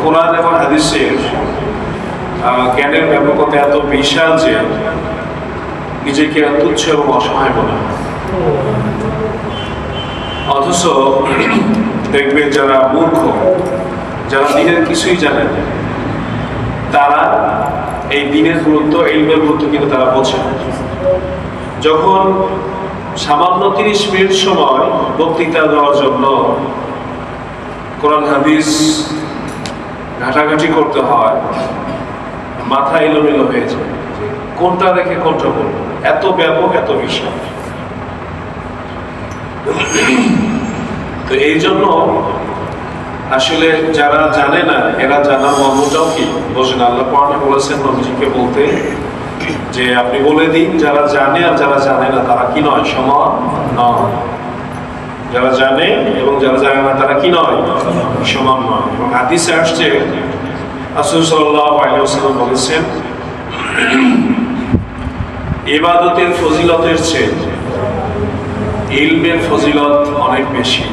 কোরআন এবং হাদিসের জ্ঞানের ব্যাপকতা এত বিশাল যে নিজেকে তুচ্ছ এবং অসহায় মনে হয়। অথচ দেখবেন যারা মূর্খ, যারা দিনের কিছুই জানে না, তারা এই দিনের গুরুত্ব, ইলমের গুরুত্ব কিন্তু তারা বোঝে। যখন সামান্য 30 মিনিট সময় বক্তৃতা দেওয়ার জন্য কোরআন হাদিস ঘাটাঘাটি করতে হয়, মাথা এলোমেলো হয়ে যায়, কোনটা রেখে কোনটা বলবো, এত ব্যাপক, এত বিশাল। তো এই জন্য আসলে যারা জানে না, এরা জানার মর্মটাও কি বোঝেন। আল্লাহ কোরআনে বলেছেন নবীজিকে বলতে যে আপনি বলে দিন যারা জানে আর যারা জানে না তারা কি নয়, সমান নয়। যারা জানে এবং যারা জানে না তারা কি নয়, সমান নয়। এবং হাদিসে আসছে রাসূল সাল্লাল্লাহু আলাইহি ওয়াসাল্লাম বলেছেন ইবাদতের ফজিলতের চেয়ে ইলমের ফজিলত অনেক বেশি।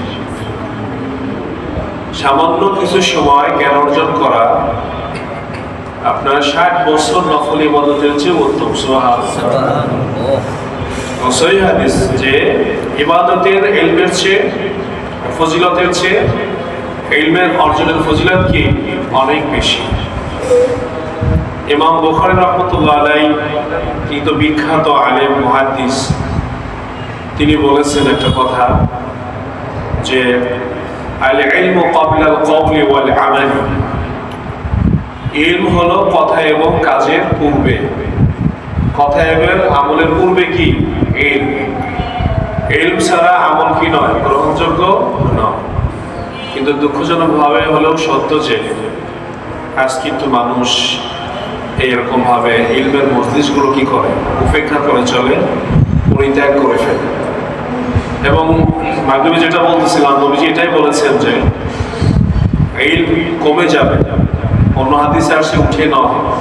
সামান্য কিছু সময় জ্ঞান অর্জন করা আপনার 60 বছর নফল ইবাদতের চেয়ে উত্তম। সুবহানাল্লাহ। সহিহ হাদিস যে ইবাদতের ইলমের চেয়ে, ফজিলতের চেয়ে ইলমের অর্জনের ফজিলত কি অনেক বেশি। ইমাম বুখারী রাহমাতুল্লাহ আলাইহি, তিনি তো বিখ্যাত আলেম মুহাদ্দিস, তিনি বলেছেন একটা কথা যে আল ইলমু ক্বাবলা আল কওলি ওয়াল আমাল, ইলম হলো কথা এবং কাজের পূর্বে, কথা এবং আমলের পূর্বে কি ইলম। ইলম ছাড়া আমল কি নয়, গ্রহণযোগ্য নয়। কিন্তু দুঃখজনক ভাবে হলেও সত্য যে আজ কিন্তু মানুষ এইরকম ভাবে ইলমের মজলিসগুলো কি করে, উপেক্ষা করে চলে, পরিত্যাগ করে ফেলে। এবং মাগরিবে যেটা বলতেছিলাম, নবীজি এটাই বলেছেন যে ইলম কমে যাবে, অন্য হাদিসে আসে উঠে না হবে।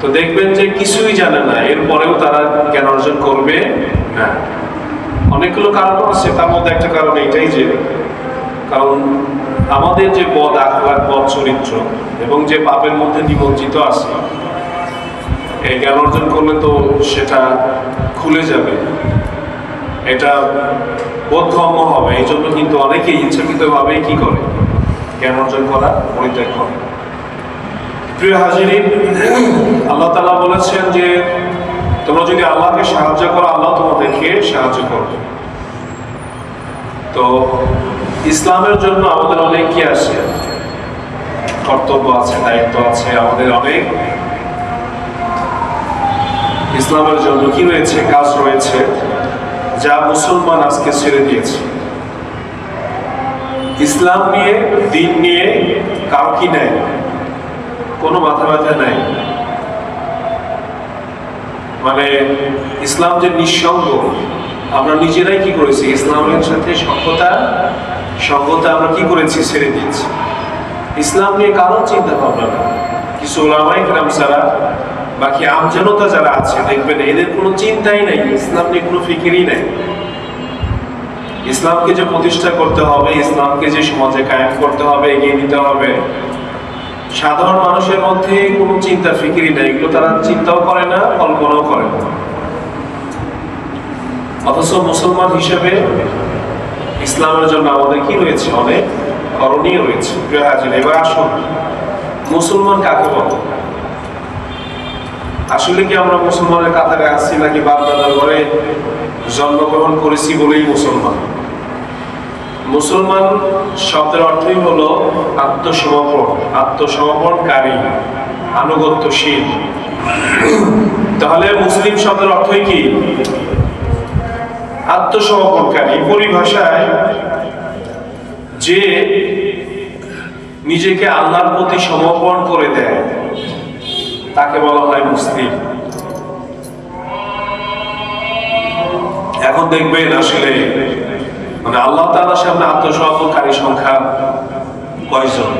তো দেখবেন যে কিছুই জানে না, এরপরেও তারা জ্ঞান অর্জন করবে না। অনেকগুলো কারণ আছে, তার মধ্যে একটা কারণ এটাই যে কারণ আমাদের যে বদ আখলাক, বদ চরিত্র এবং যে পাপের মধ্যে নিমজ্জিত আছে, এই জ্ঞান অর্জন করলে তো সেটা খুলে যাবে, এটা বোধগম্য হবে। এই জন্য কিন্তু অনেকেই ইচ্ছাকৃতভাবে কি করে, জ্ঞান অর্জন করা পরিত্যাগ করে। প্রিয় হাজিরিন, আল্লাহ তাআলা বলেছেন যে তোমরা যদি আল্লাহকে সাহায্য করো, আল্লাহ তোমাদেরকে সাহায্য করবে। তো ইসলামের জন্য আমাদের অনেক কি আছে, কর্তব্য আছে, দায়িত্ব আছে, আমাদের অনেক ইসলামের জন্য কি রয়েছে, কাজ রয়েছে, যা মুসলমান আজকে ছেড়ে দিয়েছে। ইসলাম নিয়ে, দিন নিয়ে কারো কি নেই, কোনো মাথা ব্যথা নাই। মানে ইসলাম যে নিঃসঙ্গ, আমরা নিজেরাই কি করেছি, ইসলামের সাথে সঙ্গতা আমরা কি করেছি, ছেড়ে দিয়েছি। ইসলাম নিয়ে কারো চিন্তা ভাবনা না। কিছু ওলামায়ে কেরাম ছাড়া বাকি আমজনতা যারা আছে, দেখবেন এদের কোনো চিন্তাই নাই, ইসলাম নিয়ে কোনো ফিকিরই নাই। ইসলামকে যে প্রতিষ্ঠা করতে হবে, ইসলামকে যে সমাজে কায়েম করতে হবে, এগিয়ে নিতে হবে, সাধারণ মানুষের মধ্যে কোনো চিন্তা ফিকিরই নাই। এগুলো তারা চিন্তাও করে না, কল্পনাও করে না। অথচ মুসলমান হিসেবে ইসলামের জন্য আমাদের কি রয়েছে, অনেক করণীয় রয়েছে। এবার আসুন, মুসলমান কাকে বলে? আসলে কি আমরা মুসলমানের কাতারে আসছি, নাকি বাপ দাদার ঘরে জন্মগ্রহণ করেছি বলেই মুসলমান? মুসলমান শব্দের অর্থই হলো আত্মসমর্পণ, আত্মসমর্পণকারী, আনুগত্যশীল। তাহলে মুসলিম শব্দের অর্থই কি? আত্মসমর্পণকারী। পরিভাষায় যে নিজেকে আল্লাহর প্রতি সমর্পণ করে দেয় তাকে বলা হয় মুসলিম। এখন দেখবেন আসলে মানে আল্লাহ তাআলার সামনে আত্মসমর্পণকারী সংখ্যা কয়জন?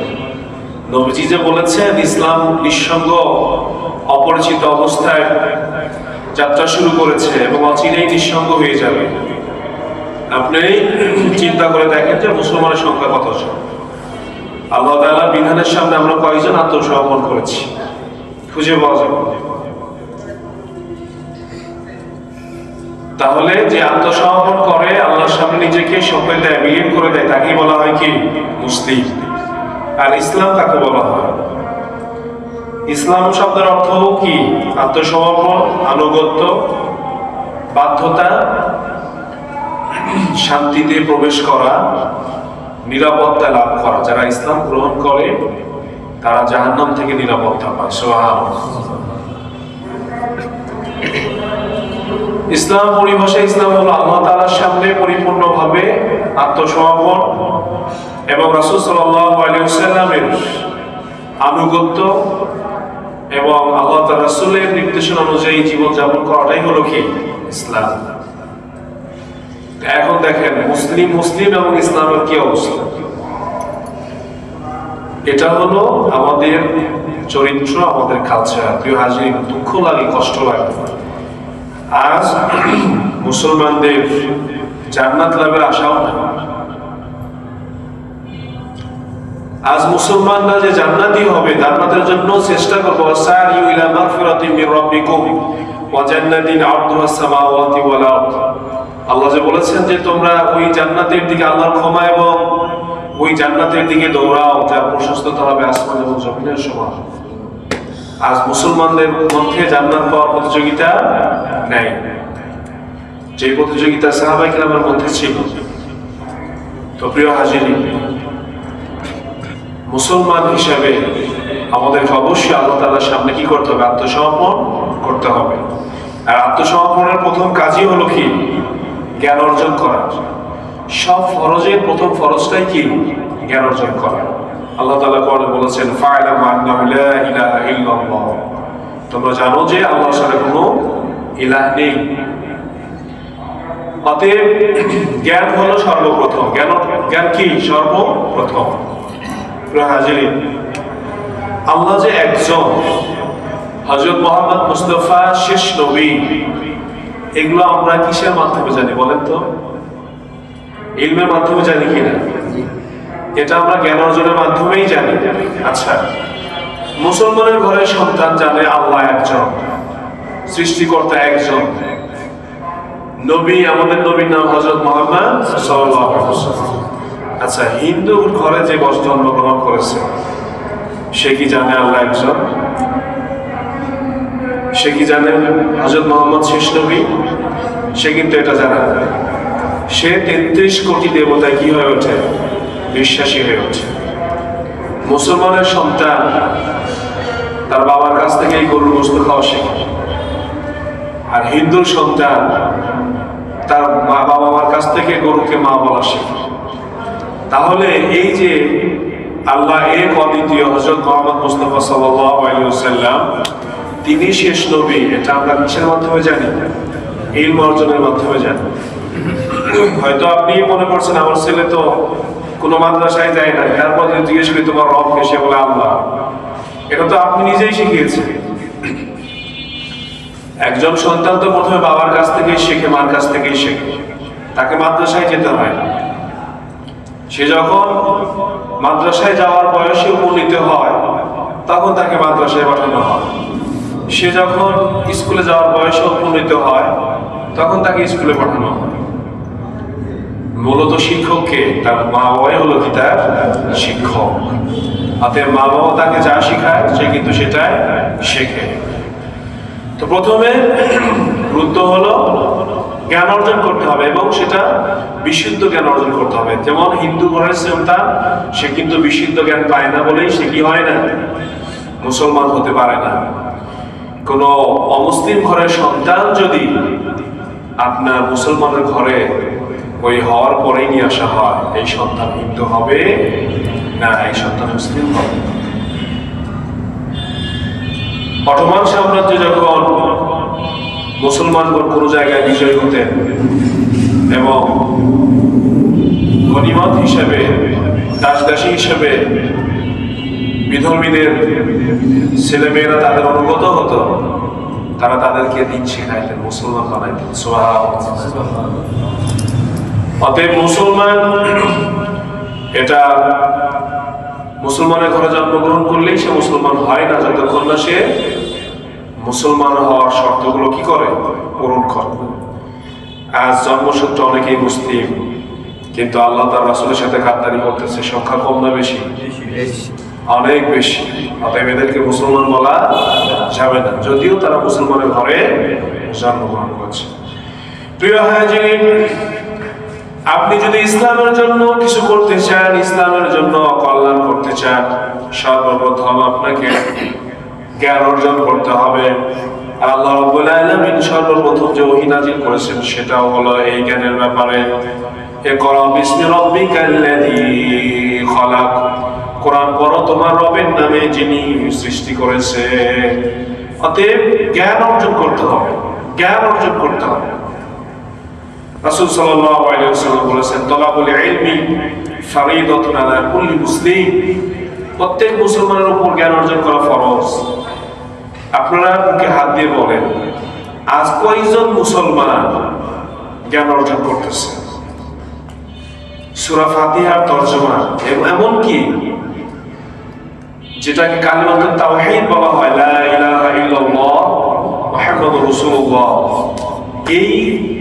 নবীজি যে বলেছেন ইসলাম নিঃসঙ্গ অপরিচিত অবস্থায় যাত্রা শুরু করেছে এবং অচিরেই নিঃসঙ্গ হয়ে যাবে। আপনি চিন্তা করে দেখেন যে মুসলমানের সংখ্যা কতজন? আল্লাহ তাআলার বিধানের সামনে আমরা কয়জন আত্মসমর্পণ করেছি খুঁজে পাওয়া যাবে। তাহলে যে আত্মসমর্পণ করে আল্লাহর সামনে নিজেকে সঁপে দেয়, বিলীন করে দেয়, তাকেই বলা হয় কি মুসলিম। আর ইসলাম কাকে বলা হয়? ইসলাম শব্দের অর্থ কি? আত্মসমর্পণ, আনুগত্য, বাধ্যতা, শান্তিতে প্রবেশ করা, নিরাপত্তা লাভ করা। যারা ইসলাম গ্রহণ করে তারা জাহান্নাম থেকে নিরাপত্তা পায়। সুবহানাল্লাহ। ইসলাম পরিভাষায় ইসলাম হলো আল্লাহ তাআলার সামনে পরিপূর্ণভাবে আত্মসমর্পণ এবং রাসূল সাল্লাল্লাহু আলাইহি ওয়াসাল্লামের আনুগত্য এবং আল্লাহ তাআলার রাসূলের নির্দেশনা অনুযায়ী জীবন যাপন করাটাই হলো কি ইসলাম। এখন দেখেন মুসলিম এবং ইসলামের কি অবস্থা। এটা হলো আমাদের চরিত্র, আমাদের কালচার। প্রিয় হাজির, দুঃখ লাগে, কষ্ট লাগে, আজ মুসলমানদের জান্নাত লাভের আশাও না। আজ মুসলমানরা যে জান্নাতি হবে, জান্নাতের জন্য চেষ্টা করবো। সারিউ ইলা মাগফিরাতিন মির রাব্বিকুম ওয়া জান্নাতিন আরদুহাস সামাওয়াতি ওয়াল আরদ। আল্লাহ যে বলেছেন যে তোমরা ওই জান্নাতের দিকে, আল্লাহর ক্ষমা এবং ওই জান্নাতের দিকে দৌড়াও যার প্রশস্ততা হবে আসমান এবং জমিনের সমান। আজ মুসলমানদের মধ্যে জান্নাত পাওয়ার প্রতিযোগিতা নেই, যে প্রতিযোগিতা সাহাবায়ে কেরামের মধ্যে ছিল। তো প্রিয় হাজিরিন, মুসলমান হিসাবে আমাদেরকে অবশ্যই আল্লাহ তাআলার সামনে কি করতে হবে? আত্মসমর্পণ করতে হবে। আর আত্মসমর্পণের প্রথম কাজই হলো কি? জ্ঞান অর্জন করা। সব ফরজের প্রথম ফরজটাই কি? জ্ঞান অর্জন করা। আল্লাহ তাআলা কোরআনে বলেছেন, ফা'লামু আন্নাহু লা ইলাহা ইল্লাল্লাহ, তোমরা জানো যে আল্লাহর ছাড়া কোনো ইলাহ নেই। অতএব জ্ঞান হলো সর্বপ্রথম। জ্ঞান কি? সর্বপ্রথম। প্রিয় হাজিরিন, আল্লাহ যে একজন, হযরত মুহাম্মদ মুস্তাফা শেষ নবী, এগুলো আমরা কিসের মাধ্যমে জানি বলেন তো? ইলমের মাধ্যমে জানি কিনা? এটা আমরা জ্ঞান অর্জনের মাধ্যমেই জানি। আচ্ছা, মুসলমানের ঘরের সন্তান জানে আল্লাহ একজন, সৃষ্টিকর্তা একজন, নবী, আমাদের নবীর নাম হযরত মুহাম্মদ সাল্লাল্লাহু আলাইহি ওয়াসাল্লাম। আচ্ছা, হিন্দুর ঘরে যে জন্মগ্রহণ করেছে সে কি জানে আল্লাহ একজন? সে কি জানে হযরত মুহাম্মদ শেষ নবী? সে কিন্তু এটা জানে না। সে 33 কোটি দেবতায় কি হয়ে ওঠে? বিশ্বাসী হয়ে ওঠে। মুসলমানের সন্তান তার বাবার কাছ থেকে এই গরুর গোশত খাওয়া শেখে, আর হিন্দুর সন্তান তার বাবা মার কাছ থেকে গরুকে মা বলা শেখে। তাহলে এই যে আল্লাহ এক অদ্বিতীয়, হযরত মুহাম্মদ মুস্তাফা সাল্লাল্লাহু আলাইহি ওয়াসাল্লাম তিনি শেষ নবী, এটা আমরা কিসের মাধ্যমে জানি? ইলম অর্জনের মাধ্যমে জানি। হয়তো আপনি মনে করছেন আমার ছেলে তো কোনো মাদ্রাসায় যায় না, তারপর জিজ্ঞেস করি তোমার রব কে, সে বলে আল্লাহ। এটা তো আপনি নিজেই শিখিয়েছেন। একজন সন্তান তো প্রথমে বাবার কাছ থেকেই শেখে, মার কাছ থেকেই শেখে, তাকে মাদ্রাসায় যেতে হয় না। সে যখন মাদ্রাসায় যাওয়ার বয়সে উপনীত হয় তখন তাকে মাদ্রাসায় পাঠানো হয়। সে যখন স্কুলে যাওয়ার বয়সে উপনীত হয় তখন তাকে স্কুলে পাঠানো হয়। মূলত শিক্ষককে তার মা বাবাই হলো কি তার শিক্ষক। অতএব মা বাবা তাকে যা শিখায় সে কিন্তু সেটাই শেখে। তো প্রথমে গুরুত্ব হলো জ্ঞান অর্জন করতে হবে এবং সেটা বিশুদ্ধ জ্ঞান অর্জন করতে হবে। যেমন হিন্দু ঘরের সন্তান সে কিন্তু বিশুদ্ধ জ্ঞান পায় না বলেই সে কি হয় না? মুসলমান হতে পারে না। কোন অমুসলিম ঘরের সন্তান যদি আপনার মুসলমানের ঘরে ওই হওয়ার পরেই নিয়ে আসা হয়, এই সন্তান হিন্দু হবে না, এই সন্তান মুসলিম হবে। অটোমান সাম্রাজ্য যখন মুসলমানগণ কোন জায়গায় বিজয় হতেন এবং গনিমত হিসেবে, দাসদাসী হিসেবে বিধর্মীদের ছেলেমেয়েরা তাদের অনুগত হতো, তারা তাদেরকে দিন শিখাইতেন, মুসলমান বানাইতেন। সুবহানাল্লাহ। অতএব মুসলমান এটা মুসলমানের ঘরে জন্মগ্রহণ করলেই সে মুসলমান হয় না যতক্ষণ না সে মুসলমান হওয়ার শর্তগুলো কি করে, পূরণ করে। আজ জন্মসূত্রে অনেকেই মুসলিম, কিন্তু আল্লাহ তার রাসূলের সাথে গাদ্দারি করতেছে। সংখ্যা কম না বেশি? অনেক বেশি। অতএব এদেরকে মুসলমান বলা যাবে না, যদিও তারা মুসলমানের ঘরে জন্মগ্রহণ করেছে। প্রিয় হাজিরিন, আপনি যদি ইসলামের জন্য কিছু করতে চান, ইসলামের জন্য কল্যাণ করতে চান, সর্বপ্রথম আপনাকে জ্ঞান অর্জন করতে হবে। আল্লাহ রাব্বুল আলামিন সর্বপ্রথম যে ওহী নাযিল করেছেন সেটাও হলো এই জ্ঞানের ব্যাপারে। ইকরা বিসমি রাব্বিকাল্লাযী খলাক, কোরআন পড়ো তোমার রবের নামে যিনি সৃষ্টি করেছে। অতএব জ্ঞান অর্জন করতে হবে, জ্ঞান অর্জন করতে হবে। রাসূল সাল্লাল্লাহু আলাইহি ওয়াসাল্লাম বলেছেন, তালাবুল ইলমি ফরিদাতুন আলা কুল্লি মুসলিম, প্রত্যেক মুসলমানের উপর জ্ঞান অর্জন করা ফরজ। আপনারা মুখে হাত দিয়ে বলেন, আজ কয়জন মুসলমান জ্ঞান অর্জন করতেছে? সূরা ফাতিহার তরজমা, এমন কি যেটাকে কালিমাতুত তাওহীদ বলা হয়, লা ইলাহা ইল্লাল্লাহ মুহাম্মাদুর রাসূলুল্লাহ, এই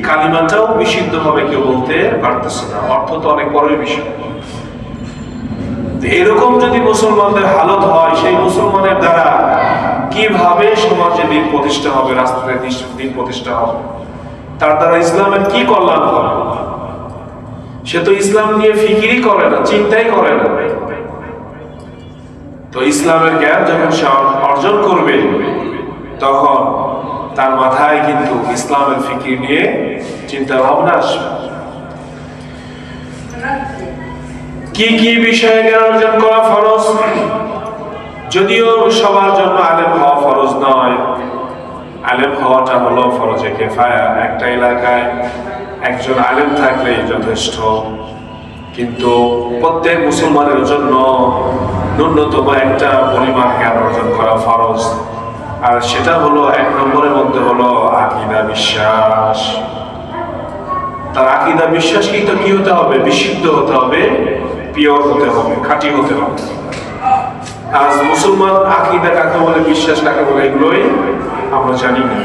কালিমাটাও বিশুদ্ধভাবে কেউ বলতে পারতেছে না। অর্থ তো অনেক বড় বিষয়। এরকম যদি মুসলমানদের হালত হয়, সেই মুসলমানের দ্বারা কিভাবে সমাজে দিন প্রতিষ্ঠা হবে, রাষ্ট্রের দিন প্রতিষ্ঠা হবে, তার দ্বারা ইসলামের কি কল্যাণ হবে? সে তো ইসলাম নিয়ে ফিকিরই করে না, চিন্তাই করে না। তো ইসলামের জ্ঞান যখন সে অর্জন করবে, তখন তার মাথায় কিন্তু ইসলামের ফিকির নিয়ে চিন্তা ভাবনা আসবে। কি কি বিষয়ে জ্ঞান অর্জন করা ফরজ? যদিও সবার জন্য আলেম হওয়া ফরজ নয়, আলেম হওয়াটা হলো ফরজে কিফায়া। একটা এলাকায় একজন আলেম থাকলেই যথেষ্ট, কিন্তু প্রত্যেক মুসলমানের জন্য ন্যূনতম একটা পরিমাণ জ্ঞান অর্জন করা ফরজ। আর সেটা হলো, এক নম্বরের মধ্যে হলো আকীদা, বিশ্বাস। তার আকীদা বিশ্বাস কিন্তু কি হতে হবে? বিশুদ্ধ হতে হবে, পিওর হতে হবে, খাঁটি হতে হবে। আজ মুসলমান আকীদা কাকে বলে, বিশ্বাস কাকে বলে, এগুলোই আমরা জানি না।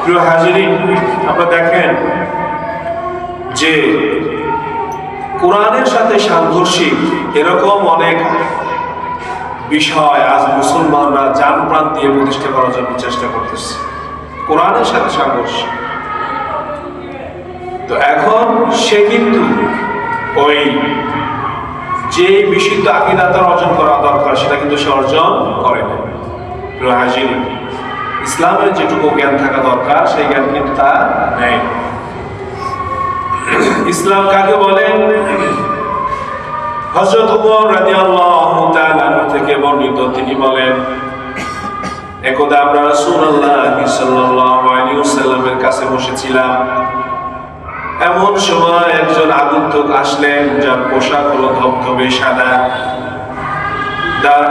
প্রিয় হাজিরিন, আপনারা দেখেন যে কোরআনের সাথে সাংঘর্ষিক এরকম অনেক বিষয় আজ মুসলমানরা জান প্রাণ দিয়ে প্রতিষ্ঠা করার জন্য চেষ্টা করতেছে, কোরআনের সাথে সাংঘর্ষিক। তো এখন সে কিন্তু ওই যে বিশুদ্ধ আকীদা তার অর্জন করা দরকার, সেটা কিন্তু সে অর্জন করে না। প্রিয় হাজিরিন, ইসলামের যেটুকু জ্ঞান থাকা দরকার সেই জ্ঞান কিন্তু তা নেই। ইসলাম কাকে বলে? হযরত ওমর রাদিয়াল্লাহু তাআলা থেকে বর্ণিত, তিনি বলেন, একদা আমরা রাসূলুল্লাহ সাল্লাল্লাহু আলাইহি ওয়াসাল্লামের কাছে বসেছিলাম। এমন সময় একজন আগন্তুক আসলেন, যার পোশাক হলো ধবধবে সাদা,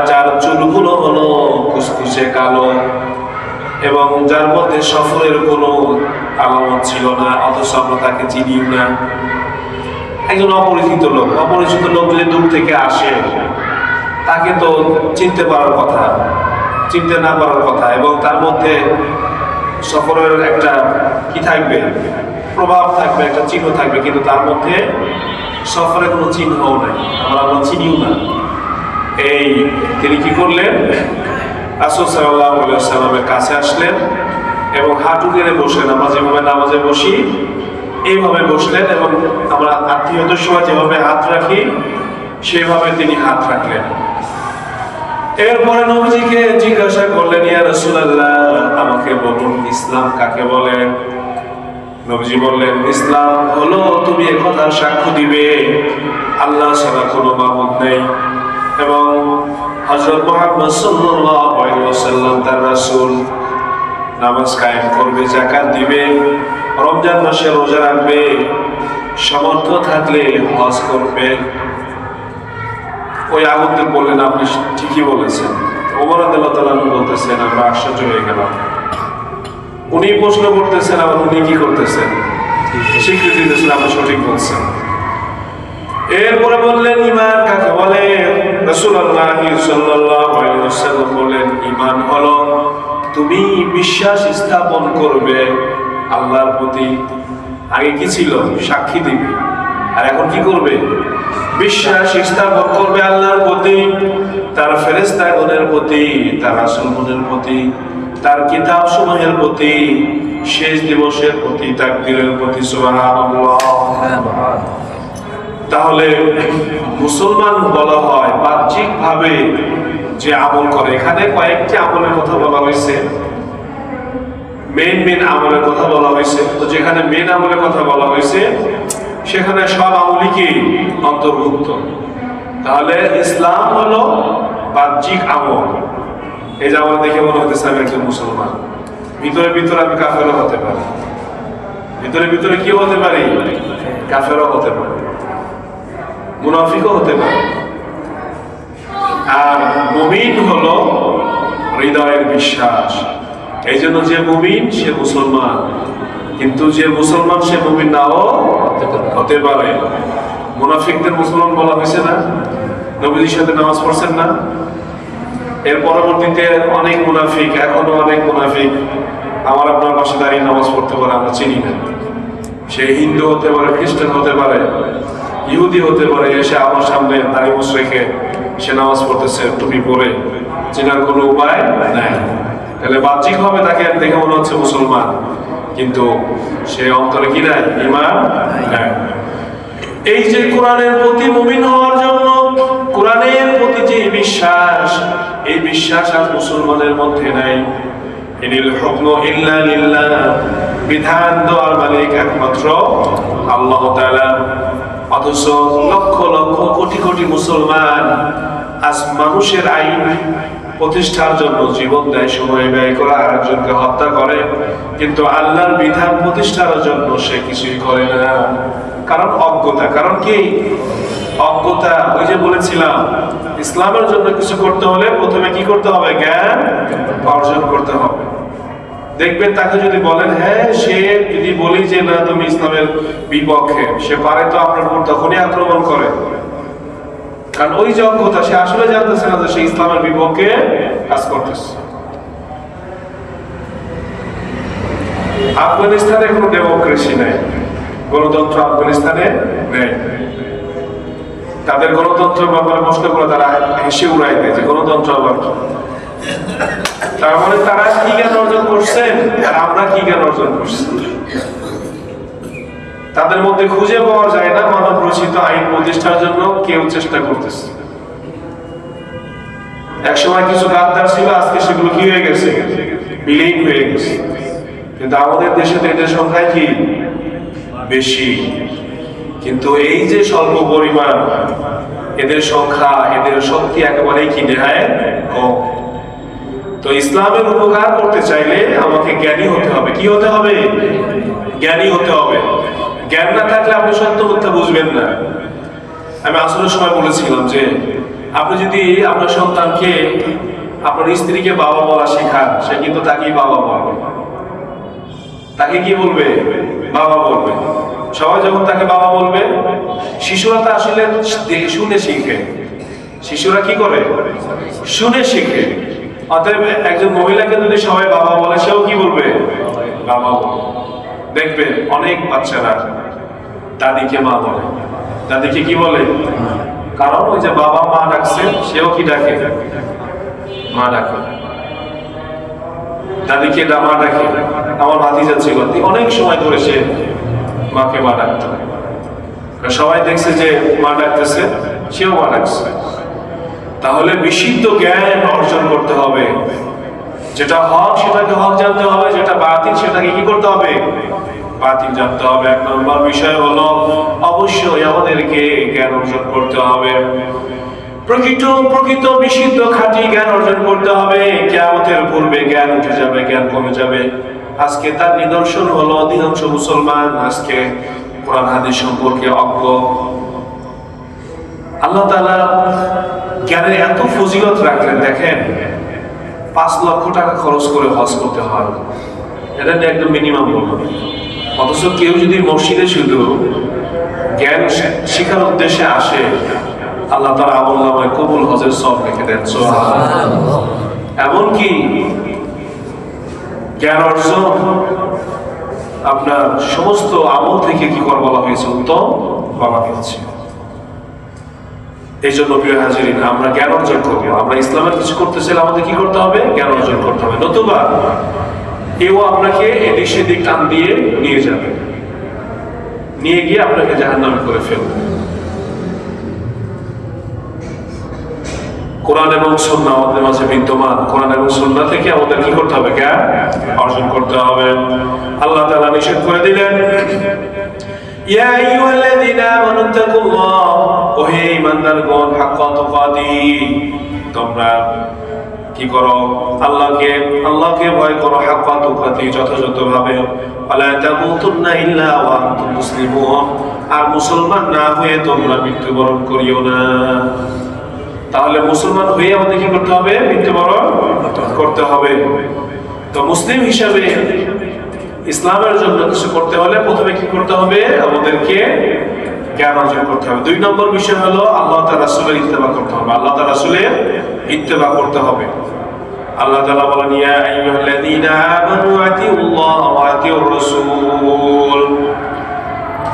যার চুলগুলো হলো কুচকুচে কালো, এবং যার মধ্যে সফরের কোনো আলামত ছিল না, অথচ আমরা তাকে চিনিও না। একজন অপরিচিত লোক। অপরিচিত লোক যদি দূর থেকে আসে, তাকে তো চিনতে পারার কথা, চিনতে না পারার কথা, এবং তার মধ্যে সফরের একটা কি থাকবে, প্রভাব থাকবে, একটা চিহ্ন থাকবে, কিন্তু তার মধ্যে সফরের কোনো চিহ্নও নাই, আমরা চিনিও না। এই তিনি কি করলেন? রাসূল সাল্লাল্লাহু আলাইহি ওয়াসাল্লামের কাছে আসলেন এবং হাঁটু গেড়ে বসলেন। আমরা যেভাবে নামাজে বসি এইভাবে বসলেন, এবং আমরা আত্মীয়তার সময় যেভাবে হাত রাখি সেইভাবে তিনি হাত রাখলেন। এরপরে নবীজিকে জিজ্ঞাসা করলেন, ইয়া রাসূলুল্লাহ, আমাকে বলুন ইসলাম কাকে বলে? নবীজি বললেন, ইসলাম হলো তুমি একথার সাক্ষ্য দিবে আল্লাহ ছাড়া কোনো মাবুদ নেই, এবং হযরত মুহাম্মদ সাল্লাল্লাহু আলাইহি ওয়াসাল্লাম তার রাসূল। নামাজ কায়েম করবে, যাকাত দিবে, রমজান মাসে রোজা রাখবে, সামর্থ্য থাকলে হজ করবে। ওই আগন্তুক বললেন, আপনি ঠিকই বলেছেন। ওমর রাদিয়াল্লাহু তাআলা বলতেছেন, আমরা আশ্চর্য হয়ে গেলাম। উনি প্রশ্ন করতেছেন, আবার উনি কি করতেছেন? স্বীকৃতি দিতেছেন, আপনি সঠিক বলছেন। এরপরে বললেন ঈমান কাকে বলে? রাসূলুল্লাহ সাল্লাল্লাহু আলাইহি ওয়াসাল্লাম বলেন ঈমান হলো তুমি বিশ্বাস স্থাপন করবে আল্লাহর প্রতি। আগে কি ছিল? সাক্ষী দিবে। আর এখন কি করবে? বিশ্বাস স্থাপন করবে আল্লাহর প্রতি, তার ফেরেশতাগণের প্রতি, তার রাসূলগণের প্রতি, তার কিতাব সমূহের প্রতি, শেষ দিবসের প্রতি, তাকদীরের প্রতি। সুবহানাল্লাহ। তাহলে মুসলমান বলা হয় বাহ্যিক ভাবে যে আমল করে। এখানে কয়েকটি আমলের কথা বলা হয়েছে, মেন আমলের কথা বলা হয়েছে। তো যেখানে মেন আমলের কথা বলা হয়েছে সেখানে সব আমলই কি অন্তর্ভুক্ত। তাহলে ইসলাম হলো বাহ্যিক আমল। এই যে আমল দেখে মনে হতেছে আমি একজন মুসলমান, ভিতরে ভিতরে আমি কাফেরও হতে পারি, ভিতরে ভিতরে কি হতে পারি? কাফেরও হতে পারি, মুনাফিকও হতে পারে। আর মুমিন হলো হৃদয়ের বিশ্বাস। এই জন্য যে মুমিন সে মুসলমান, কিন্তু যে মুসলমান সে মুমিন নাও হতে পারে। মুনাফিকদের মুসলমান বলা হয়েছে না? নবীজির সাথে নামাজ পড়ছেন না? এর পরবর্তীতে অনেক মুনাফিক, এখনো অনেক মুনাফিক আমার আপনার পাশে দাঁড়িয়ে নামাজ পড়তে পারে, আমরা চিনি না। সে হিন্দু হতে পারে, খ্রিস্টান হতে পারে, ইহুদি হতে পারে, এসে আমার সামনে দাড়ি মুছ রেখে সে নামাজ পড়তেছে টুপি পরে, চেনার কোনো উপায় নাই। তাহলে বাহ্যিক ভাবে তাকে দেখে মনে হচ্ছে মুসলমান, কিন্তু সে অন্তরে কি নাই? ঈমান নাই। এই যে কোরআনের প্রতি মুমিন হওয়ার জন্য কোরআনের প্রতি যে বিশ্বাস, এই বিশ্বাস আজ মুসলমানের মধ্যে নাই। ইনিল হুকমু ইল্লা লিল্লাহ, বিধান দেওয়ার মালিক একমাত্র আল্লাহ তাআলা। অথচ লক্ষ লক্ষ কোটি কোটি মুসলমান আজ মানুষের আইন প্রতিষ্ঠার জন্য জীবন দেয়, সময় ব্যয় করে, আরেকজনকে হত্যা করে, কিন্তু আল্লাহর বিধান প্রতিষ্ঠার জন্য সে কিছুই করে না। কারণ অজ্ঞতা। কারণ কি? অজ্ঞতা। ওই যে বলেছিলাম, ইসলামের জন্য কিছু করতে হলে প্রথমে কি করতে হবে? জ্ঞান অর্জন করতে হবে। দেখবেন তাকে যদি বলেন হ্যাঁ, সে যদি বলি যে না তুমি ইসলামের বিপক্ষে, সে পারে তো আপনার উপর তখনই আক্রমণ করে। কারণ ওই যে অজ্ঞতা, সে আসলে জানতেছে না যে সে ইসলামের বিপক্ষে কাজ করতেছে। আফগানিস্তানে কোনো ডেমোক্রেসি নেই, গণতন্ত্র আফগানিস্তানে নেই। তাদের গণতন্ত্রের ব্যাপারে প্রশ্ন করে তারা হেসে উড়াই দেয় যে গণতন্ত্র আবার কি। তার মানে তারা কি জ্ঞান অর্জন করছেন আর আমরা কি জ্ঞান অর্জন করছি? তাদের মধ্যে খুঁজে পাওয়া যায় না মানব রচিত আইন প্রতিষ্ঠার জন্য কেউ চেষ্টা করতেছে। একসময় কিছু গাদ্দার ছিল, আজকে সেগুলো কি হয়ে গেছে? বিলীন হয়ে গেছে। কিন্তু আমাদের দেশে এদের সংখ্যা কি বেশি, কিন্তু এই যে স্বল্প পরিমাণ, এদের সংখ্যা, এদের শক্তি একেবারেই কি নেহায় কম। তো ইসলামের উপকার করতে চাইলে আমাকে জ্ঞানী হতে হবে। কি হতে হবে? জ্ঞানী হতে হবে। জ্ঞান না থাকলে আপনি সত্য মিথ্যা বুঝবেন না। আমি আসলে সময় বলেছিলাম যে আপনি যদি আপনার সন্তানকে, আপনার স্ত্রীকে বাবা বলা শেখান, সে কিন্তু তাকেই বাবা বলবে। তাকে কি বলবে? বাবা বলবে। সবাই যখন তাকে বাবা বলবে, শিশুরা তা আসলে শুনে শিখে। শিশুরা কি করে? শুনে শিখে। অতএব একজন মহিলাকে যদি সবাই বাবা বলে, সেও কি বলবে? বাবা বলবে। দেখবেন অনেক বাচ্চারা দাদিকে মা বলে। দাদিকে কি বলে? কারণ ওই যে বাবা মা ডাকছে, সেও কি ডাকে? মা ডাকে। দাদিকে মা ডাকে। আমার ভাতিজা ছিল, অনেক সময় ধরে সে মাকে মা ডাকত। সবাই দেখছে যে মা ডাকতেছে, সেও মা ডাকছে। তাহলে বিশুদ্ধ জ্ঞান অর্জন করতে হবে। যেটা হক সেটাকে হক জানতে হবে, যেটা বাতিল সেটাকে কি করতে হবে? বাতিল জানতে হবে। এক নম্বর বিষয় হলো অবশ্যই আমাদেরকে জ্ঞান অর্জন করতে হবে। প্রকৃত বিশুদ্ধ খাঁটি জ্ঞান অর্জন করতে হবে। কিয়ামতের পূর্বে জ্ঞান উঠে যাবে, জ্ঞান কমে যাবে। আজকে তার নিদর্শন হলো অধিকাংশ মুসলমান আজকে কোরআন হাদিস সম্পর্কে অজ্ঞ। আল্লাহ তাআলা জ্ঞানের এত ফজিলত রাখলেন। দেখেন 5 লক্ষ টাকা খরচ করে হজ করতে হয়, এটা একদম মিনিমাম বলবো। অথচ কেউ যদি মসজিদে শুধু জ্ঞান শিখার উদ্দেশ্যে আসে, আল্লাহ তাআলা আমলনামায় কবুল হজের সওয়াব লিখে দেন। সুবহানাল্লাহ। এমনকি জ্ঞান অর্জন আপনার সমস্ত আমল থেকে কি করা বলা হয়েছে, উত্তম বলা হয়েছে। এই জন্য প্রিয় হাজিরিন, আমরা জ্ঞান অর্জন করবো। আমরা ইসলামের কিছু করতে চাইলে আমাদের কি করতে হবে? জ্ঞান অর্জন করতে হবে। নতুবা কেউ আপনাকে এদিক সেদিক টান দিয়ে নিয়ে যাবে, নিয়ে গিয়ে আপনাকে জাহান্নামে করে ফেলবে। কোরআন এবং সুন্নাহ আমাদের মাঝে বিদ্যমান। কোরআন এবং সুন্নাহ থেকে আমাদের কি করতে হবে? জ্ঞান অর্জন করতে হবে। আল্লাহ তাআলা নিষেধ করে দিলেন, ইয়া আইয়ুহাল্লাযীনা আমানু তাকুল্লাহ, ওহে ঈমানদারগণ, হাক্কা তুকাতিহি, তোমরা কি করো? আল্লাহকে ভয় করো, হাক্কা তুকাতিহি, যথাযথভাবে। ওয়ালা তামুতুন্না ইল্লা ওয়া আনতুম মুসলিমুন, আর মুসলমান না হয়ে তোমরা মৃত্যুবরণ করিও না। তাহলে মুসলমান হয়ে আমাদের কি করতে হবে? মৃত্যুবরণ করতে হবে। তো মুসলিম হিসাবে ইসলামের জন্য কিছু করতে হলে প্রথমে কি করতে হবে? আমাদেরকে জ্ঞান অর্জন করতে হবে। 2 নম্বর বিষয় হলো আল্লাহ তাআলার রাসূলের ইত্তেবা করতে হবে। আল্লাহ তাআলার রাসূলের ইত্তেবা করতে হবে। আল্লাহ তাআলা বলেন, ইয়া আইয়ুহাল্লাযীনা আমানু আতিউল্লাহ ওয়া আতিউর রাসূল,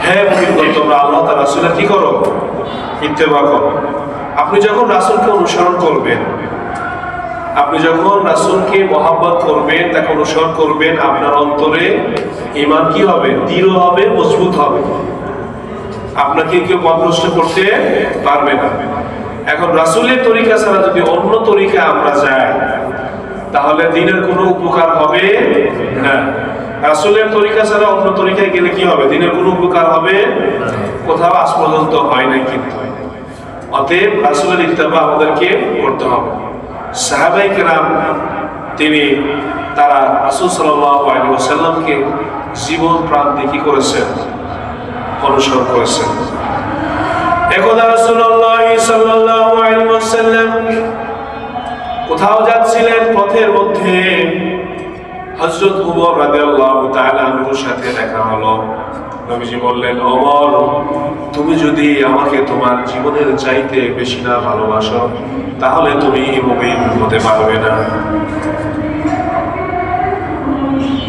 হে মুমিনগণ, তোমরা আল্লাহ তাআলার রাসূলের কি করো? ইত্তেবা করো। আপনি যখন রাসূলকে অনুসরণ করবেন, আপনি যখন রাসূলকে মহব্বত করবেন, তাকে অনুসরণ করবেন, আপনার অন্তরে ঈমান কি হবে? দৃঢ় হবে, মজবুত হবে। আপনাকে কেউ পথভ্রষ্ট করতে পারবে না। এখন রাসূলের তরিকা ছাড়া যদি অন্য তরিকা আমরা যাই, তাহলে দ্বীনের কোনো উপকার হবে না। রাসূলের তরিকা ছাড়া অন্য তরিকায় গেলে কি হবে? দ্বীনের কোনো উপকার হবে? কোথাও আজ পর্যন্ত হয় নাই। কিন্তু অতএব রাসূলের ইত্তেবা আমাদেরকে করতে হবে। সাহাবায়ে কেরাম তারা রাসূল সাল্লাল্লাহু আলাইহি ওয়াসাল্লামকে জীবন প্রাণ দিয়ে কি করেছেন? অনুসরণ করেছেন। একদা রাসূলুল্লাহ সাল্লাল্লাহু আলাইহি ওয়াসাল্লাম কোথাও যাচ্ছিলেন, পথের মধ্যে হযরত ওমর রাদিয়াল্লাহু তাআলা আনহুর সাথে দেখা হলো। নবীজি বললেন, ওমর, তুমি যদি আমাকে তোমার জীবনের চাইতে বেশি না ভালোবাসো, তাহলে তুমি মুমিন হতে পারবে না।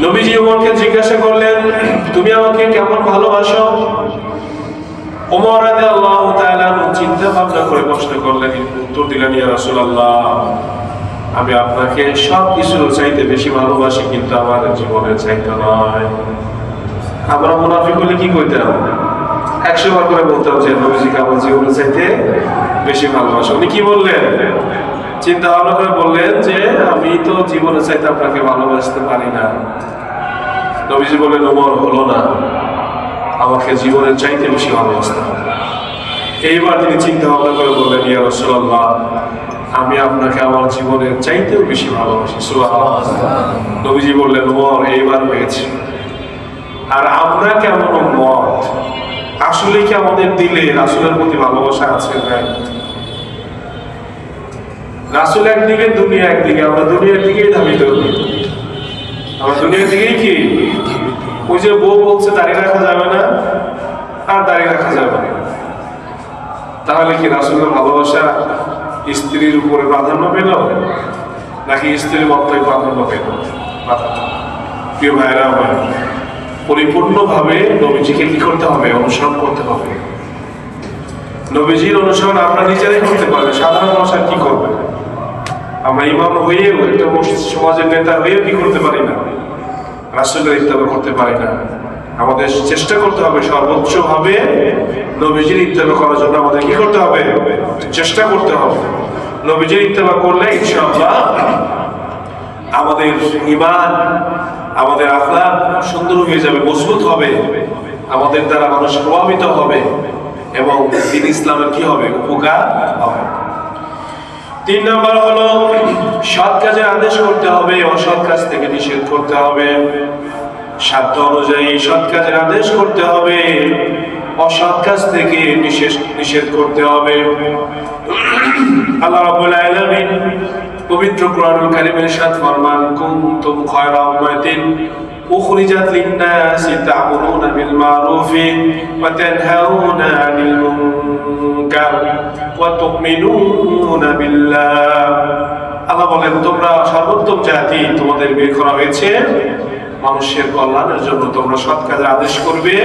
নবীজি ওমরকে জিজ্ঞাসা করলেন, তুমি আমাকে কেমন ভালোবাসো? ওমর রাদিয়াল্লাহু তাআলা চিন্তা ভাবনা করে প্রশ্ন করলেন, উত্তর দিলেন, ইয়া রাসূলুল্লাহ, আমি আপনাকে সব কিছুর চাইতে বেশি ভালোবাসি, কিন্তু আমার জীবনের চাইতে নয়। আমরা মুনাফিক হলে কি কইতাম? 100 বার করে বলতাম যে নবীজিকে আমার জীবনের চাইতে বেশি ভালোবাসি। উনি কি বললেন? চিন্তা ভাবনা করে বললেন যে আমি তো জীবনের চাইতে আপনাকে ভালোবাসতে পারি না। নবীজি বললেন, ওমর, হলো না, আমাকে জীবনের চাইতে বেশি ভালোবাসতে হবে। এইবার তিনি চিন্তা ভাবনা করে বললেন, ইয়া রাসূলুল্লাহ, আমি আপনাকে আমার জীবনের চাইতেও বেশি ভালোবাসি। সুবহানাল্লাহ। নবীজি বললেন, ওমর, এইবার হয়েছে। আর আমরা কেমন মত? আসলে কি আমাদের দিলে রাসূলের প্রতি ভালোবাসা আছে? রাসূল একদিকে, দুনিয়া একদিকে। আমরা দুনিয়ার দিকেই ধাবিত হই। আমরা দুনিয়ার দিকেই কি? ওই যে বউ বলছে দাড়ি রাখা যাবে না, আর দাড়ি রাখা যাবে না। তাহলে কি রাসূলের ভালোবাসা স্ত্রীর উপরে প্রাধান্য পেল, নাকি স্ত্রীর মতই প্রাধান্য পেল? প্রিয় ভাইরা আমার, পরিপূর্ণভাবে নবীজিকে কি করতে হবে? অনুসরণ করতে হবে। নবীজির অনুসরণ আমরা নিজেরাই করতে পারবে। সাধারণ মানুষ কি করবে? আমরা ইমাম হয়েও, একটা সমাজের নেতা হয়েও কি করতে পারি না? রাসূলের ইত্তেবা করতে পারি না। আমাদের চেষ্টা করতে হবে সর্বোচ্চ ভাবে নবীজির ইত্তেবা করার জন্য। আমাদের কি করতে হবে? চেষ্টা করতে হবে। নবীজির ইত্তেবা করলে ইনশাআল্লাহ আমাদের ঈমান, আমাদের আখলাক সুন্দর হয়ে যাবে, মজবুত হবে, আমাদের দ্বারা মানুষ প্রভাবিত হবে এবং দ্বীন ইসলামের কি হবে? উপকার হবে। 3 নম্বর হলো সৎ কাজের আদেশ করতে হবে, অসৎ কাজ থেকে নিষেধ করতে হবে। সাধ্য অনুযায়ী সৎ কাজের আদেশ করতে হবে, অসৎ কাজ থেকে নিষেধ করতে হবে। আল্লাহ রাব্বুল আলামিন পবিত্র কোরআনুল কারীমে ইরশাদ ফরমান, কুনতুম খায়রা উম্মাতিন أخرجت للناس تأمرون بالمعروف وتنهون عن المنكر وتؤمنون بالله আল্লাহ বলেন তোমরা সর্বোত্তম জাতি, তোমাদের বের করা হয়েছে মানুষের কল্যাণের জন্য। তোমরা সৎ কাজের আদেশ করবে,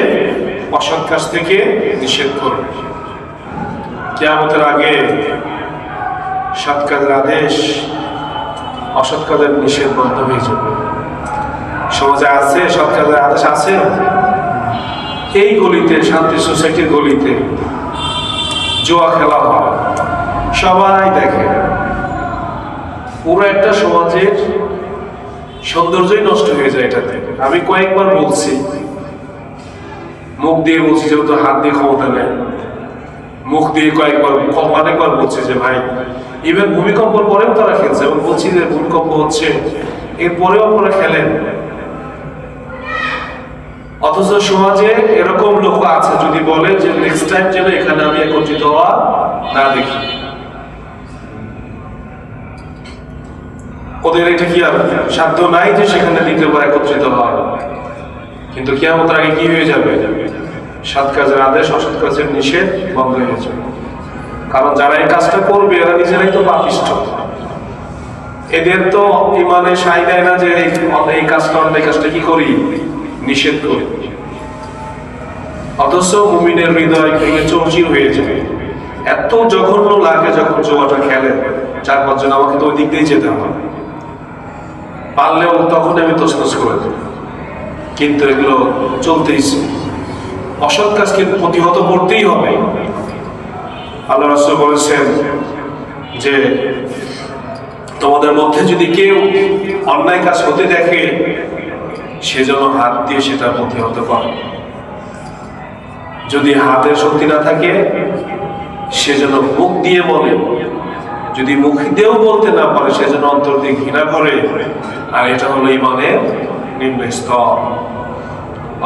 অসৎ কাজ থেকে নিষেধ করবে। কিয়ামতের আগে সৎ কাজের আদেশ, অসৎ কাজের নিষেধ বন্ধ হয়ে যাবে। সমাজে আছে সৎ কাজের আদেশ আছে? এই গলিতে, শান্তি সোসাইটির গলিতে জুয়া খেলা হয়, সবাই দেখে। পুরো একটা সমাজের সৌন্দর্যই নষ্ট হয়ে যায় এটাতে। আমি কয়েকবার বলছি, মুখ দিয়ে বলছি, যেহেতু হাত দিয়ে ক্ষমতা নেই, মুখ দিয়ে অনেকবার বলছে যে ভাই, ইভেন ভূমিকম্পের পরেও তারা খেলছে। এবং বলছি যে ভূমিকম্প হচ্ছে, এরপরেও আপনারা খেলেন। অথচ সমাজে এরকম লোক আছে, যদি বলে যে নেক্সট টাইম যেন এখানে আমি একত্রিত হওয়া না দেখি, ওদের এটা কি আর সাধ্য নাই যে সেখানে দ্বিতীয়বার একত্রিত হওয়া। কিন্তু কিয়ামতের আগে কি হয়ে যাবে? সৎ কাজের আদেশ, অসৎ কাজের নিষেধ বন্ধ হয়ে যাবে। কারণ যারা এই কাজটা করবে এরা নিজেরাই তো পাপিষ্ঠ। এদের তো ইমানে সাই দেয় না যে এই কাজটা, এই কাজটা কি করি, নিষেধ করি। অথচ মুমিনের হৃদয় ভেঙে চৌচির হয়ে যায়। এত জঘন্য লাগে যখন জুয়াটা খেলে, 4-5 জন আমাকে তো ওই দিক দিয়ে যেতে হয়, পারলেও তখন আমি তছনছ করে দেব। কিন্তু এগুলো চলতেইছে। অসৎ কাজকে প্রতিহত করতেই হবে। আল্লাহ রাসূল বলেছেন যে তোমাদের মধ্যে যদি কেউ অন্যায় কাজ হতে দেখে, সেজন্য হাত দিয়ে সেটা প্রতিহত করে। যদি হাতের শক্তি না থাকে, সেজন্য মুখ দিয়ে বলে। যদি মুখ দিয়েও বলতে না পারে, সেজন্য অন্তর দিয়ে ঘৃণা করে। আর এটা হলো ঈমানের নিম্ন স্তর।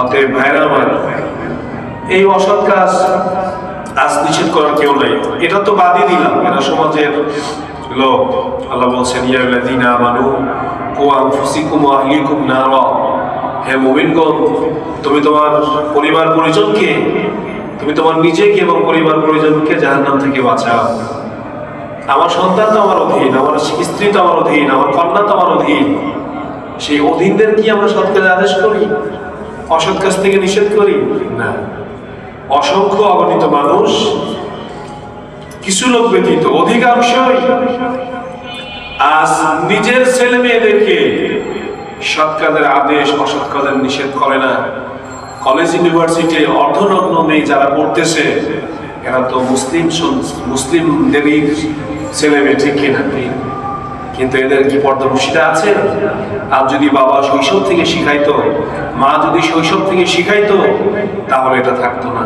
অতএব ভাইরা আমার, এই অসৎ কাজ আজ নিষেধ করার কেউ নাই। এটা তো বাদই দিলাম, এরা সমাজের লোক। আল্লাহ বলছেন ইয়া আল্লাযীনা আমানু কু আনফুসাকুম ওয়া আহলিকুম নারা, হে মুমিনগণ, তুমি তোমার পরিবার পরিজনকে, তুমি তোমার নিজেকে এবং পরিবার পরিজনকে জাহান্নাম থেকে বাঁচাও। আমার সন্তান তো আমার অধীন, আমার স্ত্রী তো আমার অধীন, আমার কন্যা তো আমার অধীন। সেই অধীনদের কি আমরা সৎ কাজে আদেশ করি, অসৎ কাজ থেকে নিষেধ করি? না। অসংখ্য অগণিত মানুষ, কিছু লোক ব্যতীত অধিকাংশই আজ নিজের ছেলে মেয়েদেরকে সৎ কাজের আদেশ, অসৎ কাজের নিষেধ করে না। কলেজ ইউনিভার্সিটি অর্ধনগ্ন মেয়ে যারা পড়তেছে, এরা তো মুসলিমদেরই ছেলে মেয়ে, ঠিক কিনা? কিন্তু এদের কি পর্দাবশীটা আছে? আর যদি বাবা শৈশব থেকে শিখাইতো, মা যদি শৈশব থেকে শিখাইতো, তাহলে এটা থাকতো না।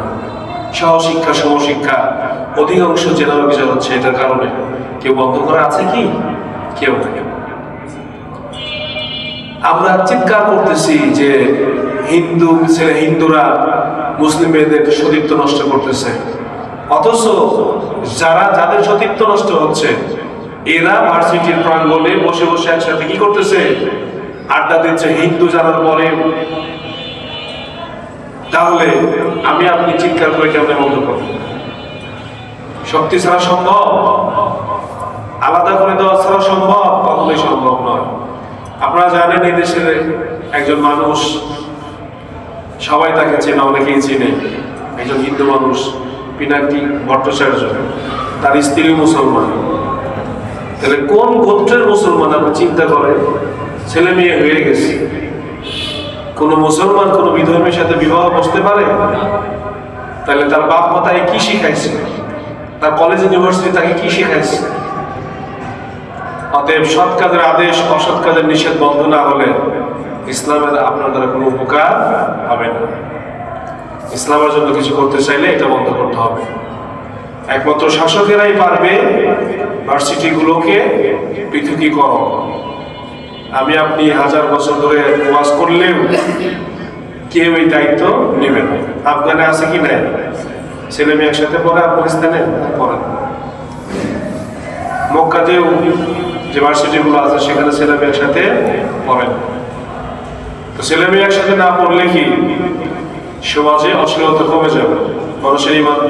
সহশিক্ষা, সমশিক্ষা, অধিকাংশ জেনারেল বিষয় হচ্ছে এটার কারণে। কেউ বন্ধ করা আছে কি? কেউ না। আমরা চিৎকার করতেছি যে হিন্দুরা মুসলিম মেয়েদের সতীত্ব নষ্ট করতেছে। অথচ যাদের সতীত্ব নষ্ট হচ্ছে, এরা ভার্সিটির প্রাঙ্গণে বসে বসে একসাথে কি করতেছে? আড্ডা দিচ্ছে, হিন্দু জানার পরে। তাহলে আমি আপনি চিৎকার করে কেমন বন্ধ করব? শক্তি ছাড়া সম্ভব? আলাদা করে দেওয়া ছাড়া সম্ভব? কখনোই সম্ভব নয়। আপনারা জানেন এই দেশের একজন মানুষ, সবাই তাকে চেনে, অনেকেই চেনে, একজন হিন্দু মানুষ, পিনাকি ভট্টাচার্য। তার স্ত্রী মুসলমান। তাহলে কোন গোত্রের মুসলমান আপনি চিন্তা করেন? ছেলে মেয়ে হয়ে গেছে, কোন মুসলমান কোন বিধর্মীর সাথে বিবাহ বসতে পারে? তাহলে তার বাপ মা তাকে কি শিখাইছে? তার কলেজ ইউনিভার্সিটি তাকে কি শিখাইছে? অতএব সৎ কাজের আদেশ, অসৎ কাজের নিষেধ বন্ধ না হলে ইসলামের আপনার দ্বারা কোনো উপকার হবে না। ইসলামের জন্য কিছু করতে চাইলে এটা বন্ধ করতে হবে। একমাত্র শাসকেরাই পারবে ভার্সিটিগুলোকে পৃথকীকরণ। আমি আপনি 1000 বছর ধরে ওয়াজ করলেও কেউ এই দায়িত্ব নেবে না। আফগানে আছে কি নাই? ছেলে মেয়ে একসাথে পড়ে, আফগানিস্তানে পড়ে। মক্কাতেও যে ভার্সিটিগুলো আছে সেখানে ছেলে মেয়ে একসাথে পড়ে। ছেলে মেয়ে একসাথে না পড়লে কি সমাজে অশ্লীলতা কমে যাবে, মানুষের ঈমান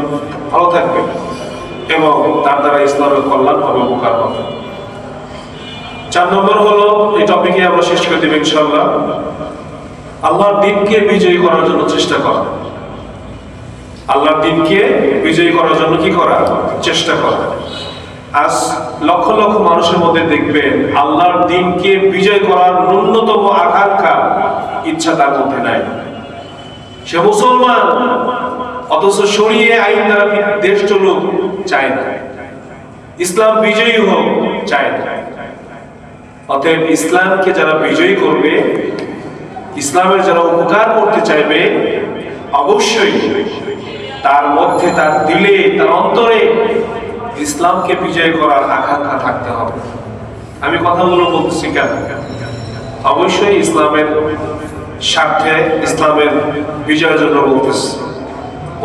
ভালো থাকবে এবং তার দ্বারা ইসলামের কল্যাণ হবে, উপকার হবে। 4 নম্বর হলো, এই টপিকে আমরা শেষ করে দেব ইনশাআল্লাহ, আল্লাহর দ্বীনকে বিজয়ী করার জন্য চেষ্টা করা। আল্লাহর দ্বীনকে বিজয়ী করার জন্য কি করা? চেষ্টা করা। আজ লক্ষ লক্ষ মানুষের মধ্যে দেখবেন আল্লাহর দ্বীনকে বিজয় করার ন্যূনতম আকাঙ্ক্ষা, ইচ্ছা তার মধ্যে নাই। সে মুসলমান, অথচ শরীয়ে আইন দ্বারা দেশ চলুক চায় না, ইসলাম বিজয়ী হোক চায় না। অতএব ইসলামকে যারা বিজয়ী করবে, ইসলামের যারা উপকার করতে চাইবে, অবশ্যই তার মধ্যে, তার দিলে, তার অন্তরে ইসলামকে বিজয় করার আকাঙ্ক্ষা থাকতে হবে। আমি কথাগুলো বলতেছি কেন? অবশ্যই ইসলামের স্বার্থে, ইসলামের বিজয়ের জন্য বলতেছি।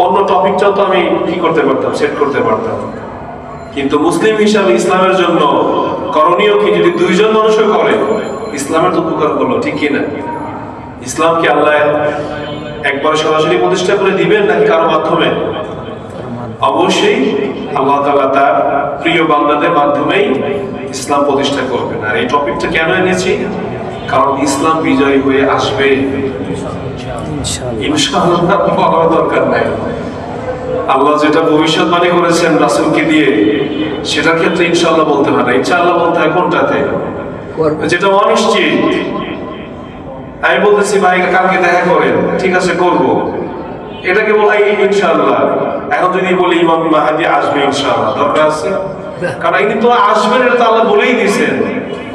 অন্য টপিকটাও তো আমি কি করতে পারতাম, সেট করতে পারতাম, কিন্তু মুসলিম হিসাবে ইসলামের জন্য করণীয় কি? যদি 2 জন মানুষও করে, ইসলামের তো উপকার হলো, ঠিক কিনা? ইসলামকে আল্লাহ একবার সরাসরি প্রতিষ্ঠা করে দিবেন নাকি কারো মাধ্যমে? অবশ্যই আল্লাহ তাআলা তার প্রিয় বান্দাদের মাধ্যমেই ইসলাম প্রতিষ্ঠা করবেন। আর এই টপিকটা কেন এনেছি? কারণ ইসলাম বিজয়ী হয়ে আসবে ইনশাআল্লাহ, বলার দরকার নাই। আল্লাহ যেটা ভবিষ্যৎবাণী করেছেন রাসূলকে দিয়ে, সেটার ক্ষেত্রে ইনশাআল্লাহ বলতে হয় না। ইনশাআল্লাহ বলতে হয় কোনটাতে? যেটা অনিশ্চিত। আমি বলতেছি ভাই কালকে দেখা করেন, ঠিক আছে করব, এটাকে বলা ইনশাআল্লাহ। এখন যদি বলি ইমাম মাহদী আসবে ইনশাআল্লাহ, দরকার আছে? কারণ এই কিন্তু আসবেন, এটা তো আল্লাহ বলেই দিয়েছেন,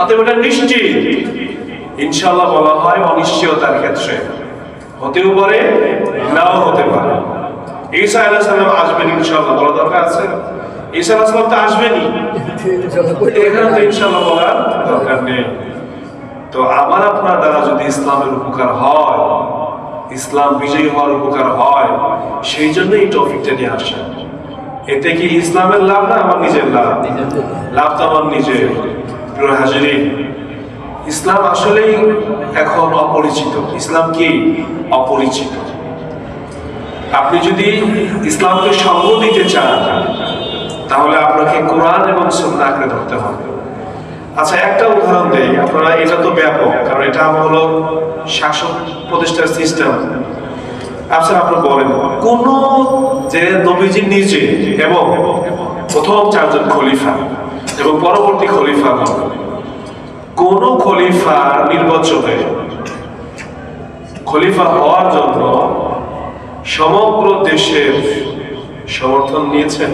অতএব এটা নিশ্চিত। ইনশাআল্লাহ বলা হয় অনিশ্চয়তার ক্ষেত্রে, হতেও পারে নাও হতে পারে। ঈসা আলাইহিস সালাম আসবেন ইনশাআল্লাহ, বলা দরকার আছে? ঈসা আলাইহিস সালাম তো আসবেনই, এখানে তো ইনশাআল্লাহ বলার দরকার নেই। তো আমার আপনার দ্বারা যদি ইসলামের উপকার হয়, ইসলাম বিজয়ী হওয়ার উপকার হয়, সেই জন্য এই টপিকটা নিয়ে আসা। এতে কি ইসলামের লাভ না আমার নিজের লাভ? লাভ তো আমার নিজের। প্রিয় হাজিরিন, ইসলাম আসলেই এখন অপরিচিত। ইসলাম কি? অপরিচিত। আপনি যদি ইসলামকে সঙ্গ দিতে চান, তাহলে আপনাকে কোরআন এবং সুন্নাহ আঁকড়ে ধরতে হবে। আচ্ছা, একটা উদাহরণ দেই, আপনারা, এটা তো ব্যাপক, কারণ এটা হলো শাসক প্রতিষ্ঠার সিস্টেম। আচ্ছা, আপনারা বলেন কোন যে নবীজি নিজে এবং প্রথম 4 জন খলিফা এবং পরবর্তী খলিফা, কোন খলিফা নির্বাচনে খলিফা হওয়ার জন্য সমগ্র দেশের সমর্থন নিয়েছেন?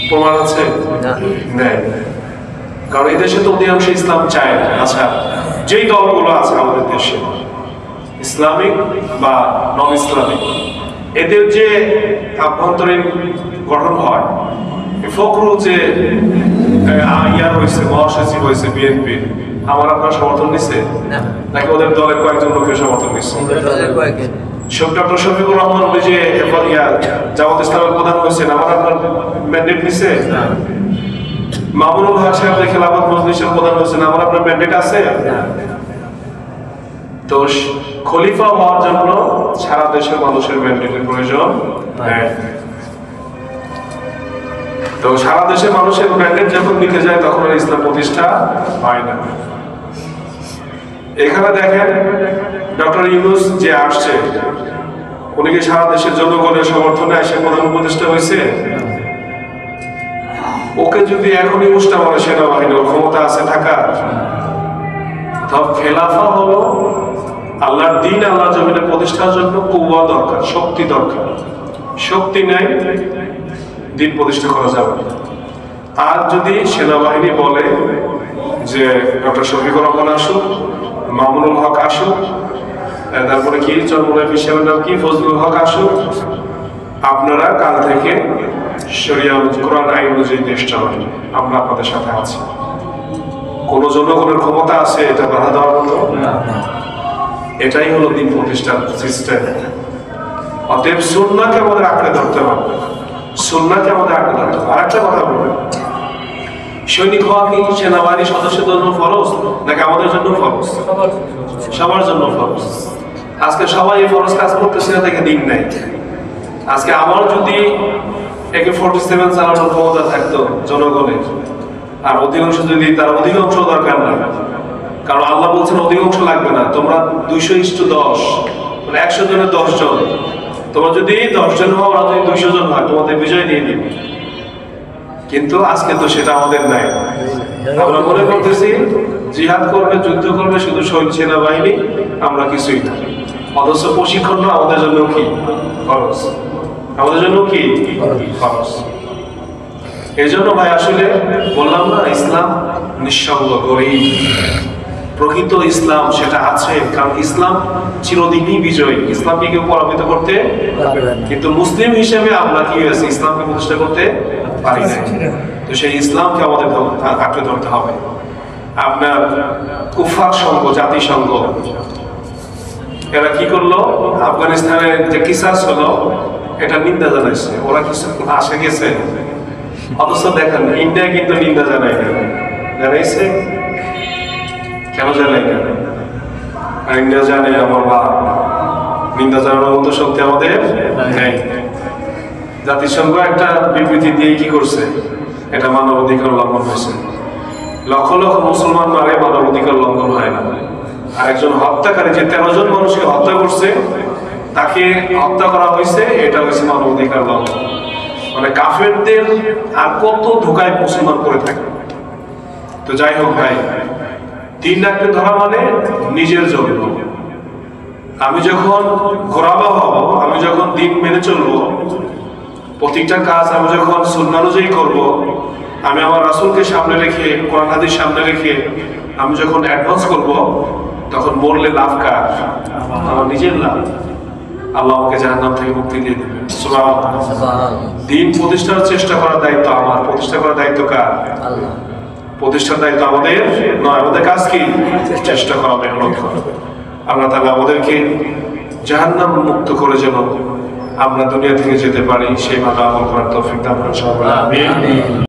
প্রমাণ আছে? নাই। কারণ এই দেশে তো অধিকাংশ ইসলাম চায় না। আচ্ছা, যেই দলগুলো আছে আমাদের দেশে, ইসলামিক বা নন ইসলামিক, এদের যে আভ্যন্তরীণ গঠন হয়, ফখরুল যে ইয়ার হয়েছে, মহাসচিব হয়েছে বিএনপি, আমার আপনার সমর্থন নিচ্ছে নাকি ওদের দলের কয়েকজন লোকের সমর্থন নিচ্ছে? ডক্টর শফিকুর রহমান ওই যে জামাত ইসলামের প্রধান হয়েছেন, আমার আপনার ম্যান্ডেট নিচ্ছে? মামুনুল হক সাহেব খেলাফত মজলিসের প্রধান হয়েছেন, আমার আপনার ম্যান্ডেট আছে? তো খলিফা হওয়ার জন্য সারা দেশের মানুষের ম্যান্ডেটের প্রয়োজন। তো সারা দেশের মানুষের ম্যান্ডেট যখন নিতে যায়, তখন আর ইসলাম প্রতিষ্ঠা হয় না। এখানে দেখেন ডক্টর ইউনূস যে আসছে, উনি কি সারা দেশের জনগণের সমর্থনে এসে প্রধান উপদেষ্টা হয়েছে? ওকে যদি এখনই উষ্টা বলে সেনাবাহিনীর ক্ষমতা আছে থাকার, তবে খেলাফা হলো আল্লাহর দ্বীন, আল্লাহর জমিনে প্রতিষ্ঠার জন্য কুওয়া দরকার, শক্তি দরকার। শক্তি নেই, দ্বীন প্রতিষ্ঠা করা যাবে না। আর যদি সেনাবাহিনী বলে যে ডক্টর শফিকুর রহমান আসুক, মামুনুল হক আসুক, তারপরে কি চরমুনাই হিসেবে নাম কি ফজলুল হক আসুক, আপনারা কাল থেকে শরিয়া কোরআন আইন অনুযায়ী দেশ চালান, আমরা আপনাদের সাথে আছি। কোন জনগণের ক্ষমতা আছে এটা বাধা দেওয়ার মতো? এটাই হলো দ্বীন প্রতিষ্ঠার সিস্টেম। অতএব সুন্নাহকে আমাদের আঁকড়ে ধরতে হবে, সুন্নাহকে আমাদের আঁকড়ে ধরতে হবে। আরেকটা কথা বলবেন, সৈনিক হওয়া কি সেনাবাহিনীর সদস্যদের জন্য ফরজ নাকি আমাদের জন্য ফরজ? সবার জন্য ফরজ। আজকে সবাই এই ফরজ কাজ করতেছে না, থেকে দিন নাই। আজকে আমার যদি AK-47 চালানোর ক্ষমতা থাকতো জনগণের, আর অধিকাংশ যদি তার অধিকাংশ দরকার না, কারণ আল্লাহ বলছেন অধিকাংশ লাগবে না, তোমরা 200:10 মানে 100 জনের 10 জন, তোমরা যদি 10 জন হও আর যদি 200 জন হয় তোমাদের বিজয় দিয়ে দিবে। কিন্তু আজকে তো সেটা আমাদের নাই। আমরা মনে করতেছি জিহাদ করবে, যুদ্ধ করবে শুধু সেনাবাহিনী, আমরা কিছুই না। অথচ প্রশিক্ষণ আমাদের জন্য কি খরচ, আমাদের জন্য কি খরচ। এই জন্য ভাই আসলে বললাম না, ইসলাম নিঃসঙ্গ গরিব। প্রকৃত ইসলাম সেটা আছে, কারণ ইসলাম চিরদিনই বিজয়ী। ইসলামকে কেউ পরাজিত করতে, কিন্তু মুসলিম হিসেবে আমরা কি হয়েছে ইসলামকে প্রতিষ্ঠা করতে পারি না। তো সেই ইসলামকে আমাদের আঁকড়ে ধরতে হবে। আপনার কুফার সংঘ, জাতিসংঘ, এরা কি করলো, আফগানিস্তানের যে কিসাস হলো এটা নিন্দা জানাইছে। ওরা কিছু আসে গেছে, অথচ দেখেন ইন্ডিয়া কিন্তু নিন্দা জানাই না, জানাইছে কেন জানাই না? ইন্ডিয়া জানে আমার বাপ, নিন্দা জানানোর মতো শক্তি আমাদের নেই। জাতিসংঘ একটা বিবৃতি দিয়ে কি করছে, এটা মানবাধিকার লঙ্ঘন হয়েছে। লক্ষ লক্ষ মুসলমান মারে, মানবাধিকার লঙ্ঘন হয় না। আর একজন হত্যাকারী যে 13 জন মানুষকে হত্যা করছে, তাকে হত্যা করা হয়েছে, এটা হয়েছে মানবাধিকার লঙ্ঘন। মানে কাফেরদের আর কত ধোকায় মুসলমান করে থাকে। তো যাই হোক ভাই, 3 লাখকে ধরা মানে নিজের জন্য। আমি যখন ঘোরাবা হব, আমি যখন দিন মেনে চলবো, প্রত্যেকটা কাজ আমি যখন সুন্নাহ অনুযায়ী করব, আমি আমার রাসূলকে সামনে রেখে, কোরআন হাদিস সামনে রেখে আমি যখন অ্যাডভান্স করব, তখন মরলে লাভ কার? আমার নিজের লাভ। আল্লাহ আমাকে জাহান্নাম থেকে মুক্তি দিয়ে দেবেন। সুবহানাল্লাহ। দিন প্রতিষ্ঠার চেষ্টা করার দায়িত্ব আমার, প্রতিষ্ঠা করার দায়িত্ব কার? আল্লাহ। প্রতিষ্ঠার দায়িত্ব আমাদের নয়। আমাদের কাজ কি? চেষ্টা করা, মেহনত করা। আল্লাহ তাআলা আমাদেরকে জাহান্নাম মুক্ত করে যেন আমরা দুনিয়া থেকে যেতে পারি, সেইভাবে আমল করার তৌফিক দান করুন। আমিন।